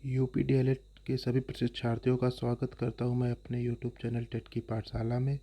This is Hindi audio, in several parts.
यूपी डीएलएड के सभी प्रशिक्षार्थियों का स्वागत करता हूं मैं अपने यूट्यूब चैनल टेट की पाठशाला में।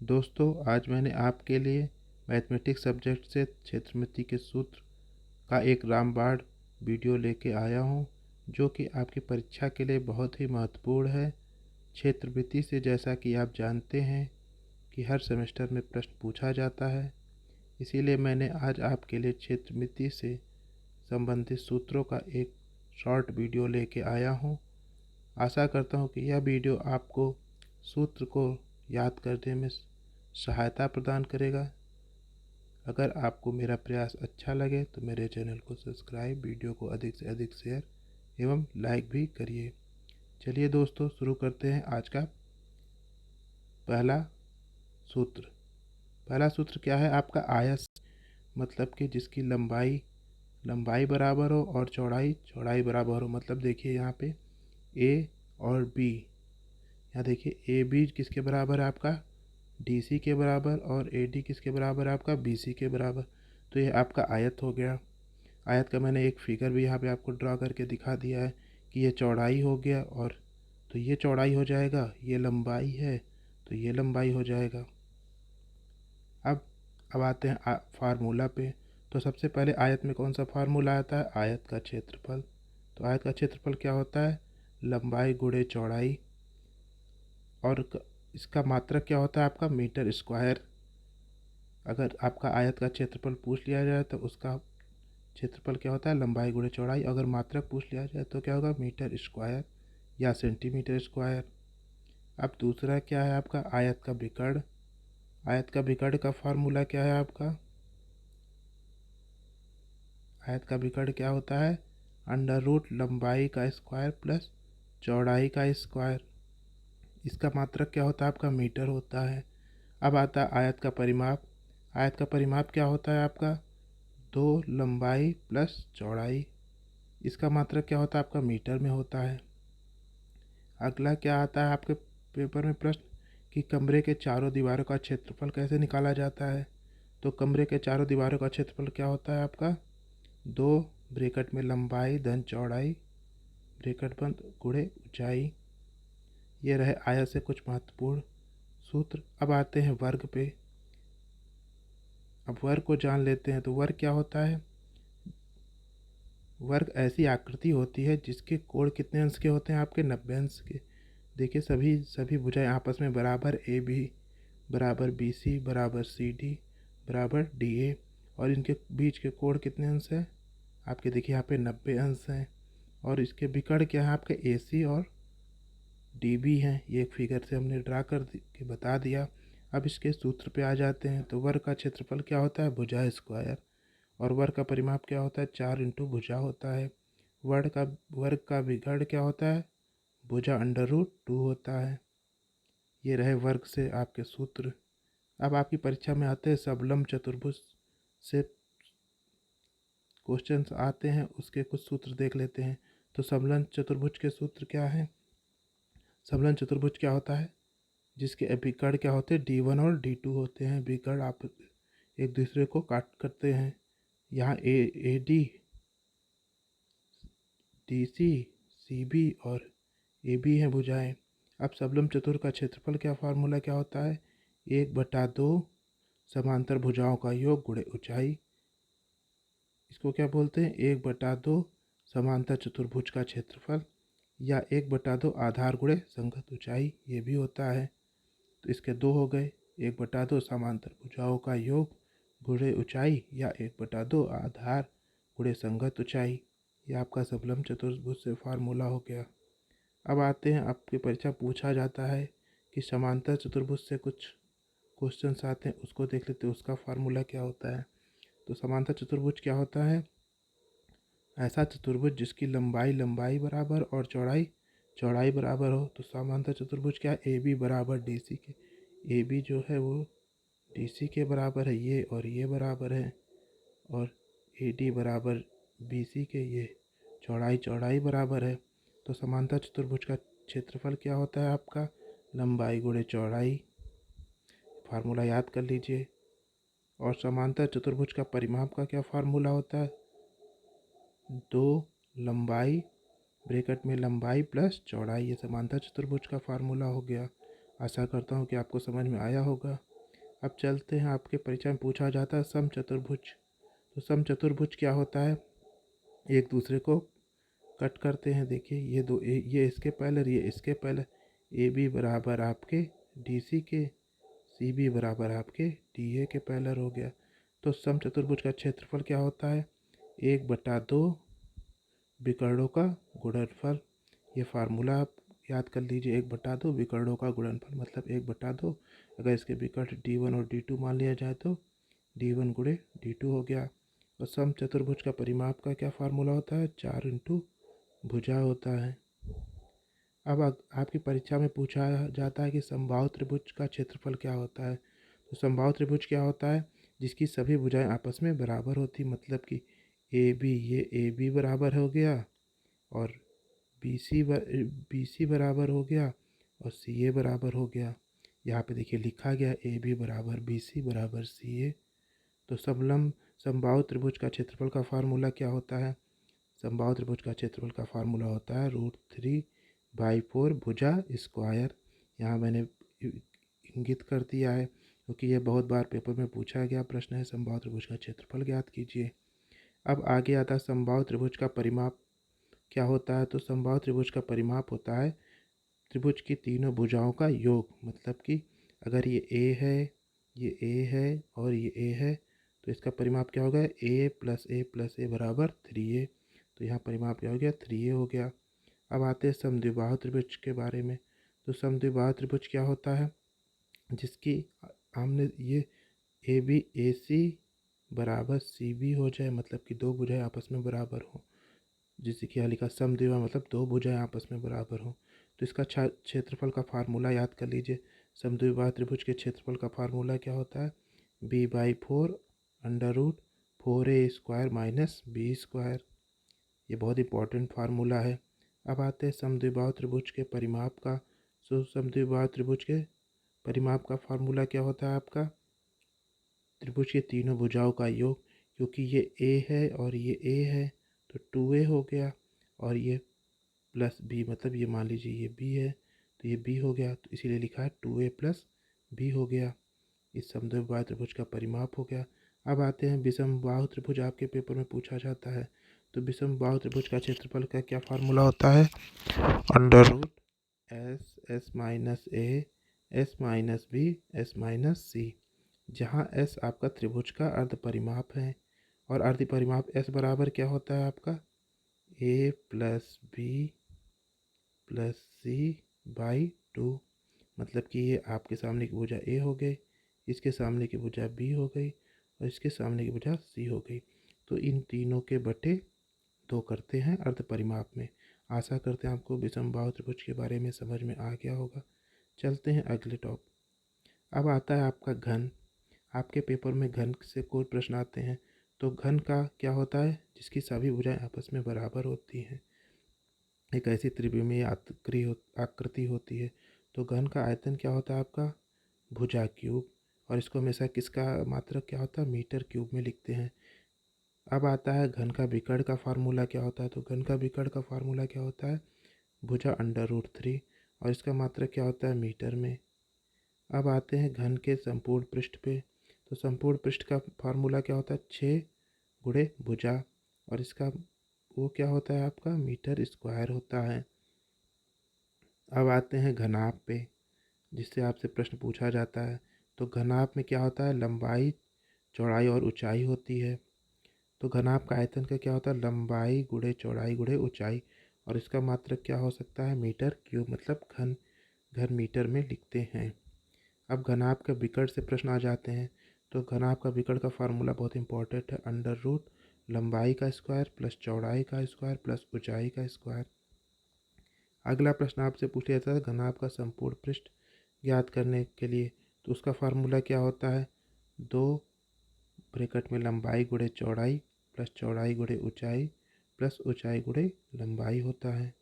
दोस्तों, आज मैंने आपके लिए मैथमेटिक्स सब्जेक्ट से क्षेत्रमिति के सूत्र का एक रामबाण वीडियो लेके आया हूं, जो कि आपकी परीक्षा के लिए बहुत ही महत्वपूर्ण है। क्षेत्रमिति से जैसा कि आप जानते हैं कि हर सेमेस्टर में प्रश्न पूछा जाता है, इसीलिए मैंने आज आपके लिए क्षेत्रमिति से संबंधित सूत्रों का एक शॉर्ट वीडियो लेके आया हूं। आशा करता हूं कि यह वीडियो आपको सूत्र को याद करने में सहायता प्रदान करेगा। अगर आपको मेरा प्रयास अच्छा लगे तो मेरे चैनल को सब्सक्राइब, वीडियो को अधिक से अधिक शेयर एवं लाइक भी करिए। चलिए दोस्तों, शुरू करते हैं आज का पहला सूत्र। पहला सूत्र क्या है आपका? आयत, मतलब कि जिसकी लंबाई बराबर हो और चौड़ाई बराबर हो। मतलब देखिए यहाँ पे ए और बी, यहाँ देखिए ए बी किसके बराबर है आपका? डी सी के बराबर, और ए डी किसके बराबर है आपका? बी सी के बराबर। तो ये आपका आयत हो गया। आयत का मैंने एक फिगर भी यहाँ पे आपको ड्रा करके दिखा दिया है कि ये चौड़ाई हो गया, और तो ये चौड़ाई हो जाएगा, ये लंबाई है तो ये लंबाई हो जाएगा। अब आते हैं फार्मूला पे। तो सबसे पहले आयत में कौन सा फार्मूला आता है? आयत का क्षेत्रफल। तो आयत का क्षेत्रफल क्या होता है? लंबाई गुणे चौड़ाई, और इसका मात्रक क्या होता है आपका? Metre square. अगर आपका आयत का क्षेत्रफल पूछ लिया जाए तो उसका क्षेत्रफल क्या होता है? लंबाई गुणे चौड़ाई। अगर मात्रक पूछ लिया जाए तो क्या होगा? मीटर स्क्वायर या सेंटीमीटर स्क्वायर। अब दूसरा क्या है आपका? आयत का विकर्ण। आयत का विकर्ण का फार्मूला क्या है आपका? आयत का विकर्ण क्या होता है? अंडर रूट लंबाई का स्क्वायर प्लस चौड़ाई का स्क्वायर। इसका मात्रक क्या होता है आपका? मीटर होता है। अब आता है आयत का परिमाप। आयत का परिमाप क्या होता है आपका? 2 लंबाई प्लस चौड़ाई। इसका मात्रक क्या होता है आपका? मीटर में होता है। अगला क्या आता है आपके पेपर में प्रश्न कि कमरे के चारों दीवारों का क्षेत्रफल कैसे निकाला जाता है? तो कमरे के चारों दीवारों का क्षेत्रफल क्या होता है आपका? 2 ब्रैकेट में लंबाई धन चौड़ाई ब्रैकेट बंद गुणे ऊंचाई। ये रहे आयत से कुछ महत्वपूर्ण सूत्र। अब आते हैं वर्ग पे। अब वर्ग को जान लेते हैं। तो वर्ग क्या होता है? वर्ग ऐसी आकृति होती है जिसके कोण कितने अंश के होते हैं आपके? 90 अंश के। देखिए सभी भुजाएं आपस में बराबर, ए बी बराबर बी सी बराबर सी डी बराबर डी ए, और इनके बीच के कोण कितने अंश हैं आपके? देखिए यहाँ पे 90 अंश हैं। और इसके विकर्ण क्या है आपके? ए सी और डी बी हैं। ये एक फिगर से हमने ड्रा कर के बता दिया। अब इसके सूत्र पे आ जाते हैं। तो वर्ग का क्षेत्रफल क्या होता है? भुजा स्क्वायर। और वर्ग का परिमाप क्या होता है? 4 इंटू भुजा होता है। वर्ग का विकर्ण क्या होता है? भुजा अंडर रूट 2 होता है। ये रहे वर्ग से आपके सूत्र। अब आपकी परीक्षा में आते हैं सबलम चतुर्भुज से क्वेश्चंस आते हैं, उसके कुछ सूत्र देख लेते हैं। तो सबलम चतुर्भुज के सूत्र क्या है? सबलम चतुर्भुज क्या होता है? जिसके विकर्ण क्या होते हैं? D1 और D2 होते हैं। विकर्ण आप एक दूसरे को काट करते हैं। यहाँ A D, D C, C B और ए बी हैं भुजाएं। अब सबलम चतुर्भुज का क्षेत्रफल क्या फार्मूला क्या होता है? 1/2 समांतर भुजाओं का योग गुणे ऊंचाई। इसको क्या बोलते हैं? 1/2 समांतर चतुर्भुज का क्षेत्रफल, या 1/2 आधार गुणे संगत ऊंचाई, ये भी होता है। तो इसके दो हो गए, 1/2 समांतर भुजाओं का योग गुणे ऊंचाई, या 1/2 आधार गुणे संगत ऊंचाई। ये आपका सबलम चतुर्भुज से फार्मूला हो गया। अब आते हैं, आपकी परीक्षा पूछा जाता है कि समांतर चतुर्भुज से कुछ क्वेश्चंस आते हैं, उसको देख लेते हैं उसका फार्मूला क्या होता है। तो समांतर चतुर्भुज क्या होता है? ऐसा चतुर्भुज जिसकी लंबाई बराबर और चौड़ाई बराबर हो। तो समांतर चतुर्भुज क्या है? ए बी बराबर डी सी के। ए बी जो है वो डी सी के बराबर है, ये और ये बराबर है। और ए डी बराबर बी सी के, ये चौड़ाई बराबर है। तो समांतर चतुर्भुज का क्षेत्रफल क्या होता है आपका? लंबाई गुणे चौड़ाई। फार्मूला याद कर लीजिए। और समांतर चतुर्भुज का परिमाप का क्या फार्मूला होता है? 2 लंबाई ब्रैकेट में लंबाई प्लस चौड़ाई, ये समांतर चतुर्भुज का फार्मूला हो गया। आशा करता हूँ कि आपको समझ में आया होगा। अब चलते हैं, आपके परीक्षा में पूछा जाता है समचतुर्भुज। तो समचतुर्भुज क्या होता है, एक दूसरे को कट करते हैं। देखिए ये दो ये इसके पैरेलल, ये इसके पैरेलल, ए बी बराबर आपके डी सी के, सी बी बराबर आपके डी ए के पैरेलल हो गया। तो समचतुर्भुज का क्षेत्रफल क्या होता है, 1/2 विकर्णों का गुणनफल। ये फार्मूला आप याद कर लीजिए, 1/2 विकर्णों का गुणनफल मतलब 1/2। अगर इसके विकर्ण D1 और D2 मान लिया जाए तो D1 गुणे D2 हो गया। और समचतुर्भुज का परिमाप का क्या फार्मूला होता है, 4 इंटू भुजा होता है। अब आपकी परीक्षा में पूछा जाता है कि समबाहु त्रिभुज का क्षेत्रफल क्या होता है। तो समबाहु त्रिभुज क्या होता है, जिसकी सभी भुजाएं आपस में बराबर होती, मतलब कि ए बी बराबर हो गया और बी सी बराबर हो गया और सी ए बराबर हो गया। यहाँ पे देखिए लिखा गया ए बी बराबर बी सी बराबर सी ए। तो समबाहु त्रिभुज का क्षेत्रफल का फार्मूला क्या होता है, समबाहु त्रिभुज का क्षेत्रफल का फार्मूला होता है √3/4 भुजा स्क्वायर। यहाँ मैंने इंगित कर दिया है क्योंकि यह बहुत बार पेपर में पूछा गया प्रश्न है। समबाहु त्रिभुज का क्षेत्रफल ज्ञात कीजिए। अब आगे आता है समबाहु त्रिभुज का परिमाप क्या होता है। तो समबाहु त्रिभुज का परिमाप होता है त्रिभुज की तीनों भुजाओं का योग, मतलब कि अगर ये ए है, ये ए है और ये ए है, तो इसका परिमाप क्या होगा, a+a+a बराबर 3a। तो यहाँ परिमाप क्या हो गया, 3a हो गया। अब आते हैं समद्विबाहु त्रिभुज के बारे में। तो समद्विबाहु त्रिभुज क्या होता है, जिसकी हमने ये ए बी ए सी बराबर सी बी हो जाए, मतलब कि दो भुजाएं आपस में बराबर हो, जिससे कि यहाँ लिखा समद्विबाहु मतलब दो भुजाएं आपस में बराबर हो। तो इसका क्षेत्रफल का फार्मूला याद कर लीजिए। समद्विबाहु त्रिभुज के क्षेत्रफल का फार्मूला क्या होता है, b/4 √4a² minus B square. ये बहुत इंपॉर्टेंट फार्मूला है। अब आते हैं समद्विबाहु त्रिभुज के परिमाप का। समद्विबाहु त्रिभुज के परिमाप का फार्मूला क्या होता है आपका, त्रिभुज के तीनों भुजाओं का योग। क्योंकि ये ए है और ये ए है तो 2a हो गया, और ये प्लस बी मतलब ये मान लीजिए ये बी है तो ये बी हो गया, तो इसीलिए लिखा है 2a + b हो गया। इस समद्विबाहु त्रिभुज का परिमाप हो गया। अब आते हैं विषमबाहु त्रिभुज, आपके पेपर में पूछा जाता है। तो विषमबाहु त्रिभुज का क्षेत्रफल का क्या फार्मूला होता है, √s(s-a)(s-b)(s-c), जहाँ s आपका त्रिभुज का अर्ध परिमाप है और अर्ध परिमाप s बराबर क्या होता है आपका, a+b+c/2। मतलब कि ये आपके सामने की भुजा a हो गई, इसके सामने की भुजा b हो गई और इसके सामने की भुजा c हो गई। तो इन तीनों के बटे 2 करते हैं अर्ध परिमाप में। आशा करते हैं आपको विषमबाहु त्रिभुज के बारे में समझ में आ गया होगा। चलते हैं अगले टॉप। अब आता है आपका घन। आपके पेपर में घन से कोई प्रश्न आते हैं। तो घन का क्या होता है, जिसकी सभी भुजाएं आपस में बराबर होती हैं, एक ऐसी त्रिविमीय आकृति होती है। तो घन का आयतन क्या होता है आपका, भुजा क्यूब, और इसको हमेशा किसका मात्रक क्या होता है, मीटर क्यूब में लिखते हैं। अब आता है घन का विकर्ण का फार्मूला क्या होता है। तो घन का विकर्ण का फार्मूला क्या होता है, भुजा √3, और इसका मात्रक क्या होता है, मीटर में। अब आते हैं घन के संपूर्ण पृष्ठ पे। तो संपूर्ण पृष्ठ का फार्मूला क्या होता है, 6 गुणे भुजा, और इसका वो क्या होता है आपका, मीटर स्क्वायर होता है। अब आते हैं घनाभ पे, जिससे आपसे प्रश्न पूछा जाता है। तो घनाभ में क्या होता है, लंबाई चौड़ाई और ऊंचाई होती है। तो घनाभ का आयतन का क्या होता है, लंबाई गुणे चौड़ाई गुणे ऊंचाई, और इसका मात्रक क्या हो सकता है, मीटर क्यूब, मतलब घन मीटर में लिखते हैं। अब घनाभ का विकर्ण से प्रश्न आ जाते हैं। तो घनाभ का विकर्ण का फार्मूला बहुत इंपॉर्टेंट है, √ लंबाई का स्क्वायर प्लस चौड़ाई का स्क्वायर प्लस ऊंचाई का स्क्वायर। अगला प्रश्न आपसे पूछा जाता है घनाभ का संपूर्ण पृष्ठ ज्ञात करने के लिए। तो उसका फार्मूला क्या होता है, 2 ब्रैकेट में लंबाई गुणे चौड़ाई प्लस चौड़ाई गुणे ऊंचाई प्लस ऊंचाई गुणे लंबाई होता है।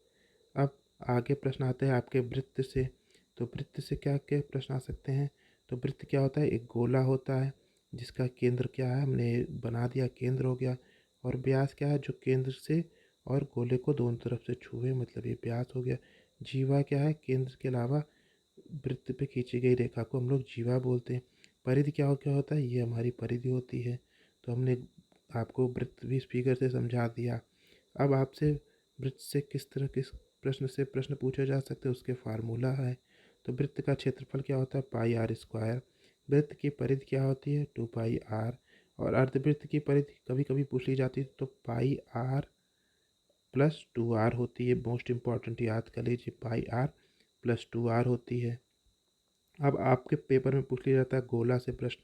अब आगे प्रश्न आते हैं आपके वृत्त से। तो वृत्त से क्या क्या प्रश्न आ सकते हैं। तो वृत्त क्या होता है, एक गोला होता है जिसका केंद्र क्या है, हमने बना दिया केंद्र हो गया, और व्यास क्या है, जो केंद्र से और गोले को दोनों तरफ से छुए, मतलब ये व्यास हो गया। जीवा क्या है? केंद्र के अलावा वृत्त पे खींची गई रेखा को हम लोग जीवा बोलते हैं। परिधि क्या होता है? ये हमारी परिधि होती है। तो हमने आपको वृत्त भी इस फिगर से समझा दिया। अब आपसे वृत्त से किस प्रश्न से प्रश्न पूछे जा सकते हैं, उसके फार्मूला है। तो वृत्त का क्षेत्रफल क्या होता है? पाई आर स्क्वायर। वृत्त की परिधि क्या होती है? 2 पाई आर। और अर्धवृत्त की परिधि कभी कभी पूछ ली जाती है, तो पाई आर प्लस 2 आर होती है। मोस्ट इंपॉर्टेंट याद कर लीजिए, पाई आर प्लस 2 आर होती है। अब आपके पेपर में पूछ लिया जाता है गोला से प्रश्न,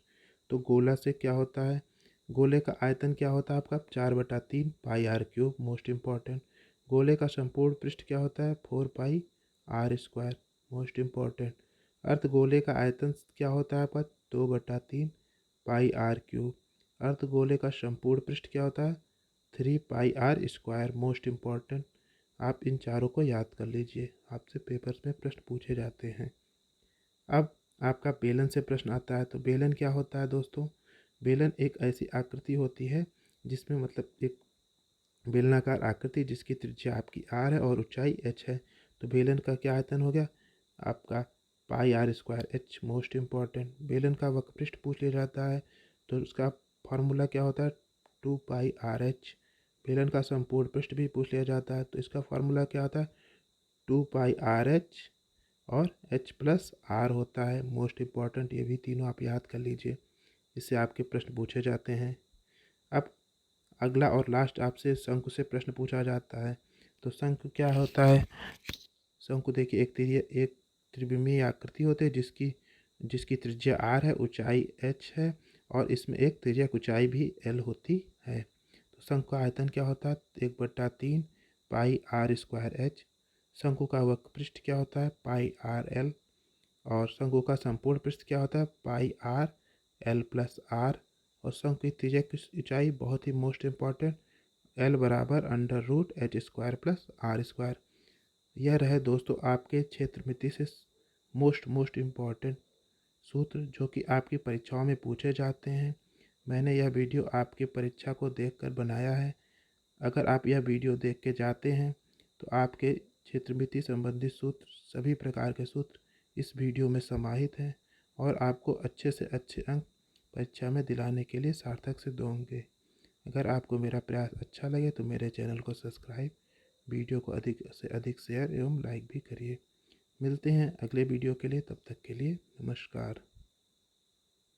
तो गोला से क्या होता है? गोले का आयतन क्या होता है आपका? 4/3 pi r cube. Most important. गोले का संपूर्ण पृष्ठ क्या होता है? 4 pi r square. Most important. अर्धगोले का आयतन क्या होता है आपका? 2/3 पाई आर क्यूब। अर्धगोले का संपूर्ण पृष्ठ क्या होता है? 3 पाई आर स्क्वायर। Most important. आप इन चारों को याद कर लीजिए, आपसे पेपर्स में प्रश्न पूछे जाते हैं। अब आपका बेलन से प्रश्न आता है, तो बेलन क्या होता है दोस्तों? बेलन एक ऐसी आकृति होती है जिसमें, मतलब एक बेलनाकार आकृति जिसकी त्रिज्या आपकी आर है और ऊंचाई एच है। तो बेलन का क्या आयतन हो गया आपका? Pi r square h. Most important. बेलन का वक्रपृष्ठ पूछ लिया जाता है, तो उसका फॉर्मूला क्या होता है? 2 पाई आर एच। बेलन का संपूर्ण पृष्ठ भी पूछ लिया जाता है, तो इसका फॉर्मूला क्या होता है? 2 पाई आर एच और एच प्लस आर होता है। मोस्ट इम्पॉर्टेंट, ये भी तीनों आप याद कर लीजिए, इससे आपके प्रश्न पूछे जाते हैं। अब अगला और लास्ट आपसे शंकु से प्रश्न पूछा जाता है। तो शंकु क्या होता है? शंकु देखिए, एक त्रिविमीय आकृति होती है जिसकी जिसकी त्रिज्या आर है, ऊंचाई एच है, और इसमें एक तिर्यक ऊंचाई भी एल होती है। तो शंकु का आयतन क्या होता है? 1/3 पाई आर स्क्वायर एच। शंकु का वक्रपृष्ठ क्या होता है? पाई आर एल। और शंकु का संपूर्ण पृष्ठ क्या होता है? पाई आर एल प्लस आर। और शंकु की त्रिज्या की ऊंचाई बहुत ही मोस्ट इम्पॉर्टेंट, एल बराबर √h² + r²। यह रहे दोस्तों आपके क्षेत्रमिति से मोस्ट इम्पॉर्टेंट सूत्र जो कि आपकी परीक्षाओं में पूछे जाते हैं। मैंने यह वीडियो आपकी परीक्षा को देखकर बनाया है। अगर आप यह वीडियो देख के जाते हैं तो आपके क्षेत्रमिति संबंधित सूत्र, सभी प्रकार के सूत्र इस वीडियो में समाहित हैं और आपको अच्छे से अच्छे अंक परीक्षा में दिलाने के लिए सार्थक सिद्ध होंगे। अगर आपको मेरा प्रयास अच्छा लगे तो मेरे चैनल को सब्सक्राइब, वीडियो को अधिक से अधिक शेयर एवं लाइक भी करिए। मिलते हैं अगले वीडियो के लिए, तब तक के लिए नमस्कार।